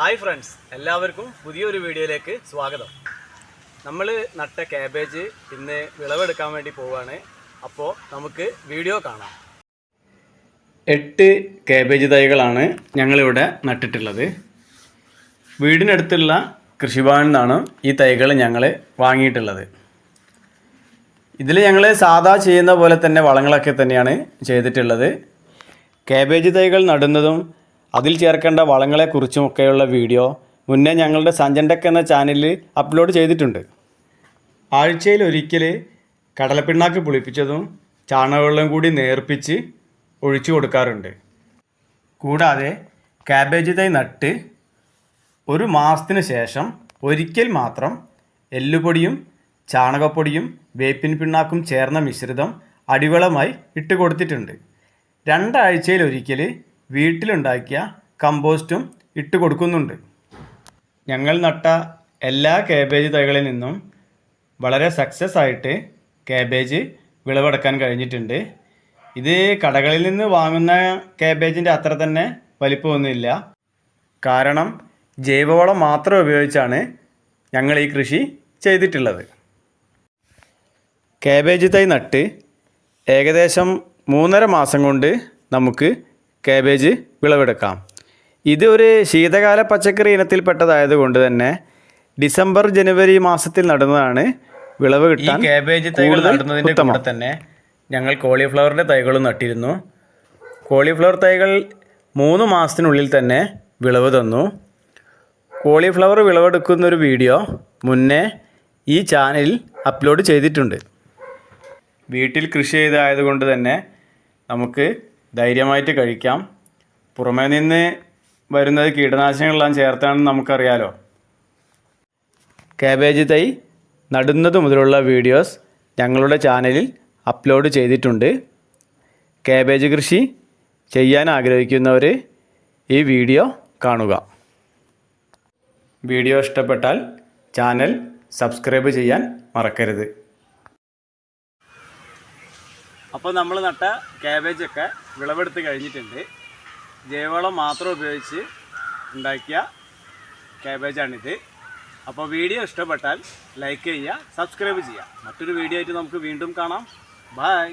Hi friends, എല്ലാവർക്കും പുതിയൊരു വീഡിയോയിലേക്ക് സ്വാഗതം. നമ്മൾ നട്ട ക്യാബേജ് ഇന്ന് വിളവെടുക്കാൻ വേണ്ടി പോവുകയാണ്. അപ്പോൾ നമുക്ക് വീഡിയോ കാണാം. 8 ക്യാബേജ് തൈകളാണ് ഞങ്ങളിവിടെ നട്ടിട്ടുള്ളത്. വീടിനടുത്തുള്ള കൃഷിഭവനിൽ നിന്നാണ് ഈ തൈകൾ ഞങ്ങൾ വാങ്ങിയിട്ടുള്ളത്. ഇതിൽ ഞങ്ങൾ സാധാ ചെയ്യുന്ന പോലെ തന്നെ വളങ്ങളൊക്കെ തന്നെയാണ് ചെയ്തിട്ടുള്ളത്. ക്യാബേജ് തൈകൾ നടുന്നതും അതിൽ ചേർക്കേണ്ട വളങ്ങളെക്കുറിച്ചുമൊക്കെയുള്ള വീഡിയോ മുന്നേ ഞങ്ങളുടെ സഞ്ജൻ ടെക് എന്ന ചാനലിൽ അപ്ലോഡ് ചെയ്തിട്ടുണ്ട്. ആഴ്ചയിൽ ഒരിക്കൽ കടലപ്പിണ്ണാക്ക് പുളിപ്പിച്ചതും ചാണകവെള്ളം കൂടി നേർപ്പിച്ച് ഒഴിച്ചു കൊടുക്കാറുണ്ട്. കൂടാതെ ക്യാബേജ് തൈ നട്ട് 1 മാസത്തിന് ശേഷം ഒരിക്കൽ മാത്രം എല്ലുപൊടിയും ചാണകപ്പൊടിയും വേപ്പിൻ പിണ്ണാക്കും ചേർന്ന മിശ്രിതം അടിവളമായി ഇട്ട് കൊടുത്തിട്ടുണ്ട്. 2 ആഴ്ചയിൽ ഒരിക്കൽ വീട്ടിലുണ്ടാക്കിയ കമ്പോസ്റ്റും ഇട്ട് കൊടുക്കുന്നുണ്ട്. ഞങ്ങൾ നട്ട എല്ലാ ക്യാബേജ് തൈകളിൽ നിന്നും വളരെ സക്സസ് ആയിട്ട് ക്യാബേജ് വിളവെടുക്കാൻ കഴിഞ്ഞിട്ടുണ്ട്. ഇത് കടകളിൽ നിന്ന് വാങ്ങുന്ന ക്യാബേജിൻ്റെ അത്ര തന്നെ വലിപ്പമൊന്നുമില്ല. കാരണം ജൈവവളം മാത്രം ഉപയോഗിച്ചാണ് ഞങ്ങൾ ഈ കൃഷി ചെയ്തിട്ടുള്ളത്. ക്യാബേജ് തൈ നട്ട് ഏകദേശം 3.5 മാസം കൊണ്ട് നമുക്ക് ക്യാബേജ് വിളവെടുക്കാം. ഇത് ഒരു ശീതകാല പച്ചക്കറി ഇനത്തിൽപ്പെട്ടതായതുകൊണ്ട് തന്നെ ഡിസംബർ ജനുവരി മാസത്തിൽ നടുന്നതാണ് വിളവ് കിട്ടാൻ. ഈ ക്യാബേജ് തൈകൾ നടുന്നതിൻ്റെ കൂടെ തന്നെ ഞങ്ങൾ കോളിഫ്ലവറിൻ്റെ തൈകളും നട്ടിരുന്നു. കോളിഫ്ലവർ തൈകൾ 3 മാസത്തിനുള്ളിൽ തന്നെ വിളവ് തന്നു. കോളിഫ്ലവർ വിളവെടുക്കുന്നൊരു വീഡിയോ മുന്നേ ഈ ചാനലിൽ അപ്ലോഡ് ചെയ്തിട്ടുണ്ട്. വീട്ടിൽ കൃഷി ചെയ്തതായതുകൊണ്ട് തന്നെ നമുക്ക് ധൈര്യമായിട്ട് കഴിക്കാം. പുറമേ നിന്ന് വരുന്നത് കീടനാശിനികളെല്ലാം ചേർത്താണെന്ന് നമുക്കറിയാലോ. ക്യാബേജ് തൈ നടുന്നത് മുതലുള്ള വീഡിയോസ് ഞങ്ങളുടെ ചാനലിൽ അപ്ലോഡ് ചെയ്തിട്ടുണ്ട്. ക്യാബേജ് കൃഷി ചെയ്യാൻ ആഗ്രഹിക്കുന്നവർ ഈ വീഡിയോ കാണുക. വീഡിയോ ഇഷ്ടപ്പെട്ടാൽ ചാനൽ സബ്സ്ക്രൈബ് ചെയ്യാൻ മറക്കരുത്. അപ്പോൾ നമ്മൾ നട്ട ക്യാബേജൊക്കെ വിളവെടുത്ത് കഴിഞ്ഞിട്ടുണ്ട്. ജൈവവളം മാത്രം ഉപയോഗിച്ച് ഉണ്ടാക്കിയ ക്യാബേജാണിത്. അപ്പോൾ വീഡിയോ ഇഷ്ടപ്പെട്ടാൽ ലൈക്ക് ചെയ്യുക, സബ്സ്ക്രൈബ് ചെയ്യുക. മറ്റൊരു വീഡിയോ ആയിട്ട് നമുക്ക് വീണ്ടും കാണാം. ബൈ.